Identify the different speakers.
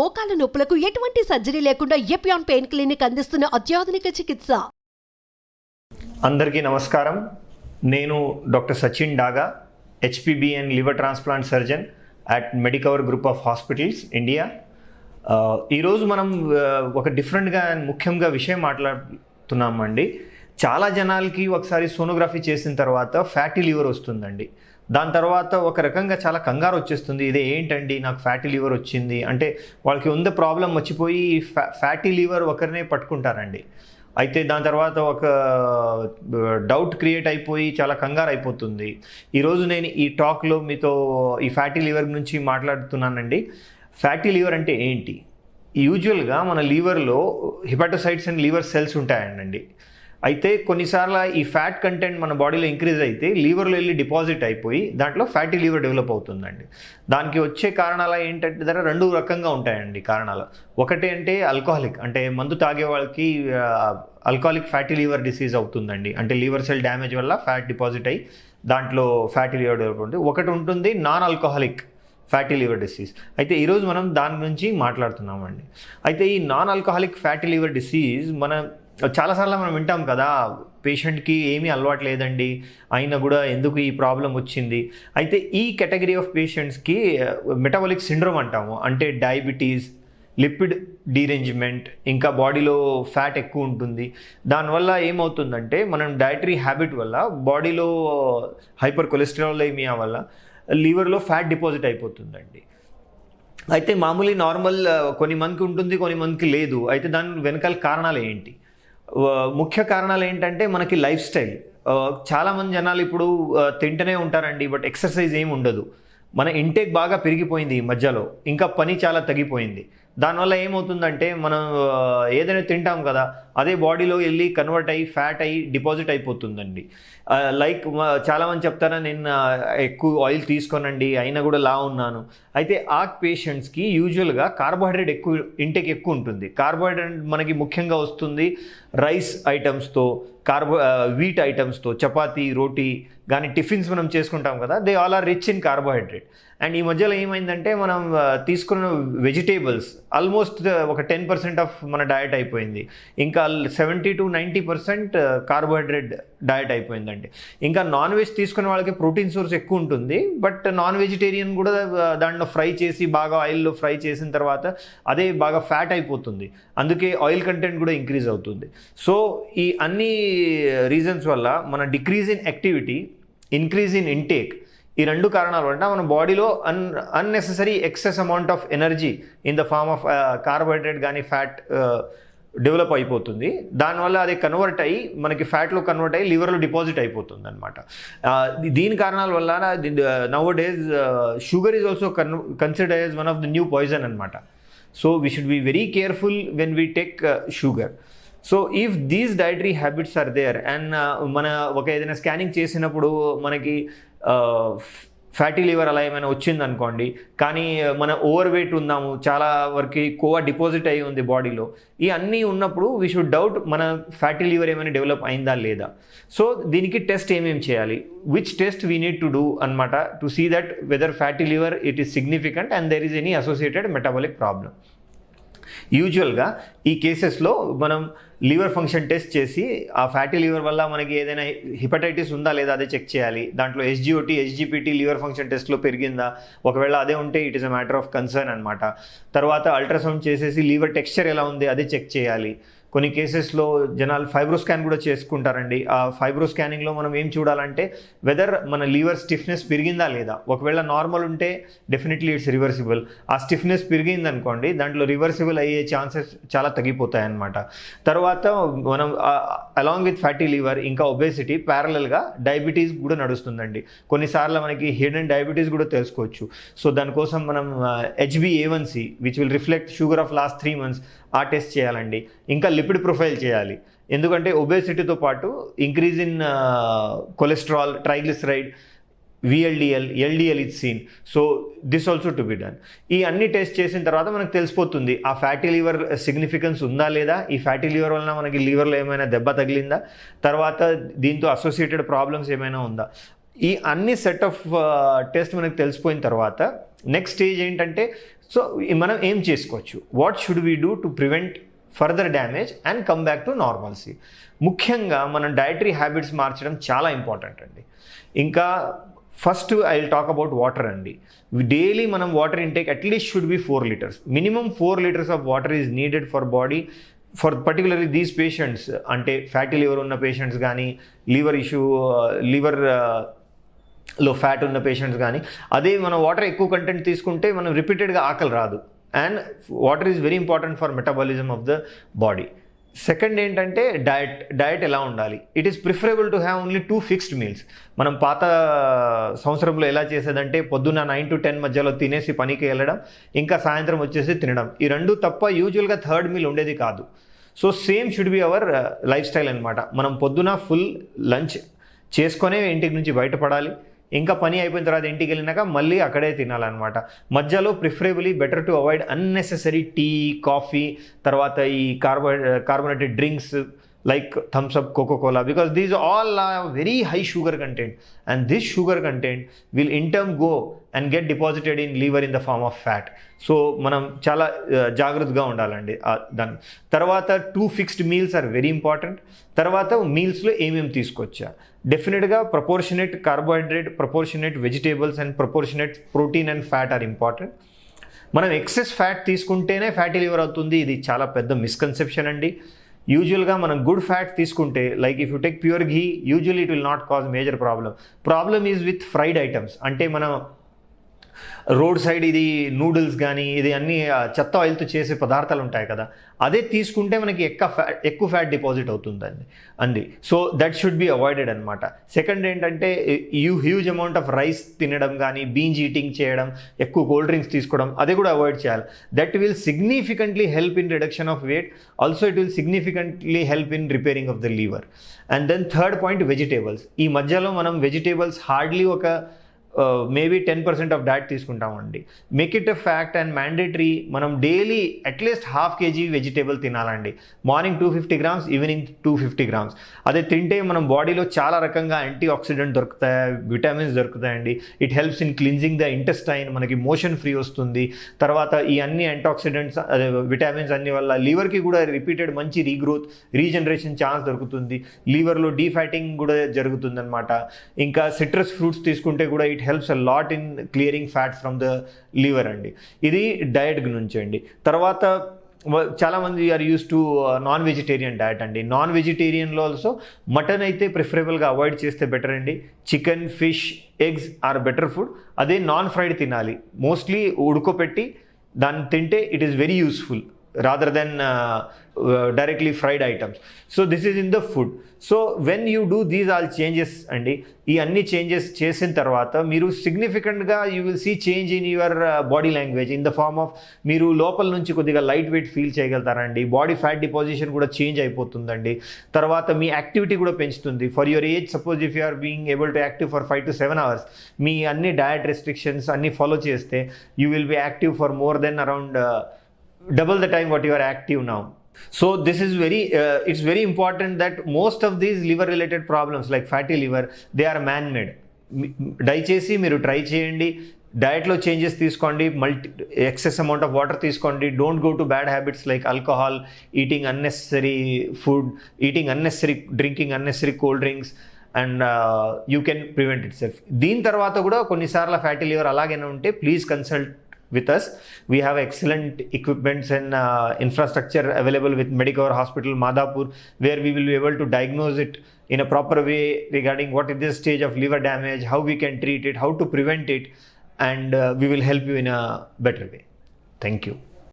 Speaker 1: మోకాల నొప్పులకు ఎటువంటి సర్జరీ లేకుండా ఎపియాన్ పెయిన్ క్లినిక్ అందిస్తున్న అత్యాధునిక చికిత్స.
Speaker 2: అందరికీ నమస్కారం. నేను doctor Sachin Daga, HPB and liver transplant surgeon at Medicover group of hospitals India. ఈరోజు మనం ఒక డిఫరెంట్గా అండ్ ముఖ్యంగా విషయం మాట్లాడుతున్నామండి. చాలా జనాలకి ఒకసారి సోనోగ్రఫీ చేసిన తర్వాత ఫ్యాటీ లివర్ వస్తుందండి. దాని తర్వాత ఒక రకంగా చాలా కంగారు వచ్చేస్తుంది. ఇదే ఏంటండి నాకు ఫ్యాటీ లివర్ వచ్చింది అంటే వాళ్ళకి ఉన్న ప్రాబ్లం మర్చిపోయి ఫ్యాటీ లివర్ ఒకరినే పట్టుకుంటారండి. అయితే దాని తర్వాత ఒక డౌట్ క్రియేట్ అయిపోయి చాలా కంగారు అయిపోతుంది. ఈరోజు నేను ఈ టాక్లో మీతో ఈ ఫ్యాటీ లివర్ గురించి మాట్లాడుతున్నానండి. ఫ్యాటీ లివర్ అంటే ఏంటి? యూజువల్గా మన లివర్లో హిపాటోసైట్స్ అండ్ లివర్ సెల్స్ ఉంటాయండి. అయితే కొన్నిసార్లు ఈ ఫ్యాట్ కంటెంట్ మన బాడీలో ఇంక్రీజ్ అయితే లివర్లో వెళ్ళి డిపాజిట్ అయిపోయి దాంట్లో ఫ్యాటీ లివర్ డెవలప్ అవుతుందండి. దానికి వచ్చే కారణాలు ఏంటంటే రెండు రకంగా ఉంటాయండి కారణాలు. ఒకటి అంటే ఆల్కహాలిక్, అంటే మందు తాగే వాళ్ళకి ఆల్కహాలిక్ ఫ్యాటీ లివర్ డిసీజ్ అవుతుందండి. అంటే లివర్ సెల్ డ్యామేజ్ వల్ల ఫ్యాట్ డిపాజిట్ అయ్యి దాంట్లో ఫ్యాటీ లివర్ డెవలప్ అవుతుంది. ఒకటి ఉంటుంది non alcoholic fatty liver disease. అయితే ఈరోజు మనం దాని గురించి మాట్లాడుతున్నామండి. అయితే ఈ non alcoholic fatty liver disease చాలాసార్లు మనం వింటాం కదా, పేషెంట్కి ఏమీ అలవాటు లేదండి అయినా కూడా ఎందుకు ఈ ప్రాబ్లం వచ్చింది. అయితే ఈ కేటగిరీ ఆఫ్ పేషెంట్స్కి మెటబాలిక్ సిండ్రోమ్ అంటాము. అంటే డయాబెటీస్, లిపిడ్ డీరేంజ్మెంట్, ఇంకా బాడీలో ఫ్యాట్ ఎక్కువ ఉంటుంది. దానివల్ల ఏమవుతుందంటే మనం డైటరీ హ్యాబిట్ వల్ల బాడీలో హైపర్ కొలెస్ట్రాలేమియా వల్ల లివర్లో ఫ్యాట్ డిపాజిట్ అయిపోతుందండి. అయితే మామూలు నార్మల్ కొన్ని మందికి ఉంటుంది, కొన్ని మందికి లేదు. అయితే దాని వెనకాల కారణాలు ఏంటి? ముఖ్య కారణాలు ఏంటంటే మనకి లైఫ్ స్టైల్. చాలామంది జనాలు ఇప్పుడు తింటూనే ఉంటారండి, బట్ ఎక్సర్సైజ్ ఏమి ఉండదు. మన ఇంటేక్ బాగా పెరిగిపోయింది ఈ మధ్యలో, ఇంకా పని చాలా తగ్గిపోయింది. దానివల్ల ఏమవుతుందంటే మనం ఏదైనా తింటాం కదా, అదే బాడీలో వెళ్ళి కన్వర్ట్ అయ్యి ఫ్యాట్ అయ్యి డిపాజిట్ అయిపోతుందండి. లైక్ చాలామంది చెప్తారా, నేను ఎక్కువ ఆయిల్ తీసుకోనండి అయినా కూడా లా ఉన్నాను. అయితే ఆ పేషెంట్స్కి యూజువల్గా కార్బోహైడ్రేట్ ఇంటేక్ ఎక్కువ ఉంటుంది. కార్బోహైడ్రేట్ మనకి ముఖ్యంగా వస్తుంది రైస్ ఐటమ్స్తో, వీట్ ఐటమ్స్తో, చపాతీ, రోటీ కానీ టిఫిన్స్ మనం చేసుకుంటాం కదా, they all are rich in carbohydrate. And ఈ మధ్యలో ఏమైందంటే మనం తీసుకున్న వెజిటేబుల్స్ ఆల్మోస్ట్ ఒక 10% ఆఫ్ మన డయట్ అయిపోయింది. ఇంకా 70 to 90% కార్బోహైడ్రేట్ డయట్ అయిపోయిందండి. ఇంకా నాన్ వెజ్ తీసుకునే వాళ్ళకి ప్రోటీన్ సోర్స్ ఎక్కువ ఉంటుంది, బట్ నాన్ వెజిటేరియన్ కూడా దాంట్లో ఫ్రై చేసి బాగా ఆయిల్లో ఫ్రై చేసిన తర్వాత అదే బాగా ఫ్యాట్ అయిపోతుంది. అందుకే ఆయిల్ కంటెంట్ కూడా ఇంక్రీజ్ అవుతుంది. సో ఈ అన్ని రీజన్స్ వల్ల మన decrease in activity, increase in intake, ఈ రెండు కారణాల వల్ల మన బాడీలో unnecessary excess amount of energy in the form of carbohydrate కానీ ఫ్యాట్ డెవలప్ అయిపోతుంది. దానివల్ల అది కన్వర్ట్ అయ్యి మనకి ఫ్యాట్లో కన్వర్ట్ అయ్యి లివర్లో డిపాజిట్ అయిపోతుంది అనమాట. దీని కారణాల వల్ల nowadays sugar is also considered as one of the new poison అనమాట. So we should be very careful when we take sugar. So if these dietary habits are there and మన ఏదైనా scanning చేసినప్పుడు మనకి fatty liver అలా ఏమైనా వచ్చిందనుకోండి, కానీ మన ఓవర్ వెయిట్ ఉన్నాము, చాలా వరకు కోవా డిపాజిట్ అయ్యి ఉంది బాడీలో, ఈ అన్నీ ఉన్నప్పుడు వీ షుడ్ డౌట్ మన ఫ్యాటీ లివర్ ఏమైనా డెవలప్ అయిందా లేదా. సో దీనికి టెస్ట్ ఏమేమి చేయాలి, which test we need to do అనమాట, to see that whether fatty liver it is significant and there is any associated metabolic problem. యూజువల్గా ఈ కేసెస్లో మనం లివర్ ఫంక్షన్ టెస్ట్ చేసి ఆ ఫ్యాటీ లివర్ వల్ల మనకి ఏదైనా హిపటైటిస్ ఉందా లేదా అదే చెక్ చేయాలి. దాంట్లో SGOT, SGPT లివర్ ఫంక్షన్ టెస్ట్లో పెరిగిందా, ఒకవేళ అదే ఉంటే it is a matter of concern అనమాట. తర్వాత అల్ట్రాసౌండ్ చేసేసి లివర్ టెక్స్చర్ ఎలా ఉంది అదే చెక్ చేయాలి. కొన్ని కేసెస్లో జనాలు ఫైబ్రో స్కాన్ కూడా చేసుకుంటారండి. ఆ ఫైబ్రో స్కానింగ్లో మనం ఏం చూడాలంటే వెదర్ మన లివర్ స్టిఫ్నెస్ పెరిగిందా లేదా. ఒకవేళ నార్మల్ ఉంటే డెఫినెట్లీ ఇట్స్ రివర్సిబుల్. ఆ స్టిఫ్నెస్ పెరిగిందనుకోండి దాంట్లో రివర్సిబుల్ అయ్యే ఛాన్సెస్ చాలా తగ్గిపోతాయి అన్నమాట. తర్వాత మనం అలాంగ్ విత్ ఫ్యాటీ లివర్ ఇంకా ఒబేసిటీ ప్యారలల్గా డయాబెటీస్ కూడా నడుస్తుందండి. కొన్నిసార్లు మనకి హిడెన్ డయాబెటీస్ కూడా తెలుసుకోవచ్చు. సో దానికోసం మనం HbA1c which will reflect sugar of last 3 months ఆ టెస్ట్ చేయాలండి. ఇంకా లిపిడ్ ప్రొఫైల్ చేయాలి, ఎందుకంటే ఒబేసిటీతో పాటు increase in cholesterol, triglyceride, VLDL, LDL is seen. So this also to be done. ఈ అన్ని టెస్ట్ చేసిన తర్వాత మనకు తెలిసిపోతుంది ఆ ఫ్యాటీ లివర్ సిగ్నిఫికెన్స్ ఉందా లేదా, ఈ ఫ్యాటీ లివర్ వలన మనకి లివర్లో ఏమైనా దెబ్బ తగిలిందా, తర్వాత దీంతో అసోసియేటెడ్ ప్రాబ్లమ్స్ ఏమైనా ఉందా. ఈ అన్ని సెట్ ఆఫ్ టెస్ట్ మనకు తెలిసిపోయిన తర్వాత నెక్స్ట్ స్టేజ్ ఏంటంటే సో మనం ఏం చేసుకోవచ్చు, what should we do to prevent further damage and come back to normalcy. ముఖ్యంగా మనం డైటరీ హ్యాబిట్స్ మార్చడం చాలా ఇంపార్టెంట్ అండి. ఇంకా first I will talk about water అండి. డైలీ మనం water intake at least should be 4 liters. Minimum 4 liters of water is needed for body, for particularly these patients, అంటే fatty liver ఉన్న పేషెంట్స్ కానీ, లివర్లో fat ఉన్న పేషెంట్స్ కానీ. అదే మనం వాటర్ ఎక్కువ కంటెంట్ తీసుకుంటే మనం రిపీటెడ్గా ఆకలి రాదు. And water is very important for metabolism of the body. Second ఏంటంటే డయట్ ఎలా ఉండాలి. It is preferable to have only 2 fixed meals. మనం పాత సంవత్సరంలో ఎలా చేసేదంటే పొద్దున్న 9 to 10 మధ్యలో తినేసి పనికి వెళ్ళడం, ఇంకా సాయంత్రం వచ్చేసి తినడం. ఈ రెండు తప్ప యూజువల్గా థర్డ్ మీల్ ఉండేది కాదు. So same should be our life style అనమాట. మనం పొద్దున ఫుల్ లంచ్ చేసుకొనే ఇంటికి నుంచి బయటపడాలి. ఇంకా పని అయిపోయిన తర్వాత ఇంటికి వెళ్ళినాక మళ్ళీ అక్కడే తినాలన్నమాట. మధ్యలో preferably better to avoid unnecessary tea, coffee, తర్వాత ఈ carbonated drinks like thumbs up, Coca-Cola, because these all are very high sugar content, and this sugar content will in turn go and get deposited in liver in the form of fat. So మనం చాలా జాగ్రత్తగా ఉండాలండి. దాని తర్వాత 2 fixed meals are very important. తర్వాత మీల్స్లో ఏమేమి తీసుకొచ్చా, డెఫినెట్గా proportionate carbohydrate, proportionate vegetables and proportionate protein and fat are important. మనం ఎక్సెస్ ఫ్యాట్ తీసుకుంటేనే ఫ్యాటీ లివర్ అవుతుంది, ఇది చాలా పెద్ద మిస్కన్సెప్షన్ అండి. యూజువల్గా మనం గుడ్ ఫ్యాట్ తీసుకుంటే, like if you take pure ghee, usually it will not cause major problem is with fried items. అంటే మనం రోడ్ సైడ్ ఇది నూడిల్స్ కానీ ఇది అన్నీ చెత్త ఆయిల్తో చేసే పదార్థాలు ఉంటాయి కదా, అదే తీసుకుంటే మనకి ఎక్కువ ఫ్యాట్ డిపాజిట్ అవుతుందండి అంది. So that should be avoided అనమాట. సెకండ్ ఏంటంటే హ్యూజ్ అమౌంట్ ఆఫ్ రైస్ తినడం కానీ, బీంజ్ ఈటింగ్ చేయడం, ఎక్కువ కోల్డ్ డ్రింక్స్ తీసుకోవడం, అది కూడా అవాయిడ్ చేయాలి. That will significantly help in reduction of weight. Also it will significantly help in repairing of the liver. And then third point vegetables. ఈ మధ్యలో మనం వెజిటేబుల్స్ హార్డ్లీ ఒక మేబీ 10% ఆఫ్ డైట్ తీసుకుంటామండి. Make it a fact and mandatory, మనం daily at least 1/2 kg vegetable తినాలండి. Morning 250 grams, evening 250 grams. అదే తింటే మనం బాడీలో చాలా రకంగా యాంటీ ఆక్సిడెంట్ దొరుకుతాయి, విటమిన్స్ దొరుకుతాయండి. It helps in cleansing the intestine, మనకి మోషన్ ఫ్రీ వస్తుంది. తర్వాత ఈ అన్ని యాంటీ ఆక్సిడెంట్స్, విటమిన్స్ అన్ని వల్ల లివర్కి కూడా రిపీటెడ్ మంచి రీగ్రోత్, రీజనరేషన్ ఛాన్స్ దొరుకుతుంది. లివర్లో డీఫ్యాటింగ్ కూడా జరుగుతుంది అనమాట. ఇంకా సిట్రస్ ఫ్రూట్స్ తీసుకుంటే కూడా it helps a lot in clearing fat from the liver అండి. ఇది డయట్ నుంచి అండి. తర్వాత చాలామంది are use to non vegetarian diet అండి. నాన్ వెజిటేరియన్లో ఆల్సో మటన్ అయితే ప్రిఫరబుల్గా అవాయిడ్ చేస్తే బెటర్ అండి. Chicken, fish, eggs are better food. అదే నాన్ ఫ్రైడ్ తినాలి, మోస్ట్లీ ఉడుకోపెట్టి దాన్ని తింటే it is very useful rather than directly fried items. So this is in the food. So when you do these all changes andi, ee anni changes chesin tarvata meeru significant ga you will see change in your body language in the form of meeru lopal nunchi kodiga light weight feel cheyagaltarandi. Body fat deposition kuda change అయిపోతుందండి. తర్వాత మీ activity కూడా పెంచుతుంది. For your age, suppose if you are being able to active for 5 to 7 hours, మీ అన్ని diet restrictions అన్ని follow చేస్తే you will be active for more than around double the time what you are active now. So this is it's very important that most of these liver related problems like fatty liver, they are man made. దయచేసి మీరు try చేయండి, డయట్లో changes తీసుకోండి, excess amount of water తీసుకోండి. Don't go to bad habits like alcohol, eating unnecessary food, eating unnecessary, drinking unnecessary cold drinks, and you can prevent it self. దీని తర్వాత కూడా కొన్నిసార్లు fatty liver అలాగైనా ఉంటే please consult with us. We have excellent equipments and infrastructure available with Medicover Hospital, Madhapur, where we will be able to diagnose it in a proper way regarding what is the stage of liver damage, how we can treat it, how to prevent it, and we will help you in a better way. Thank you.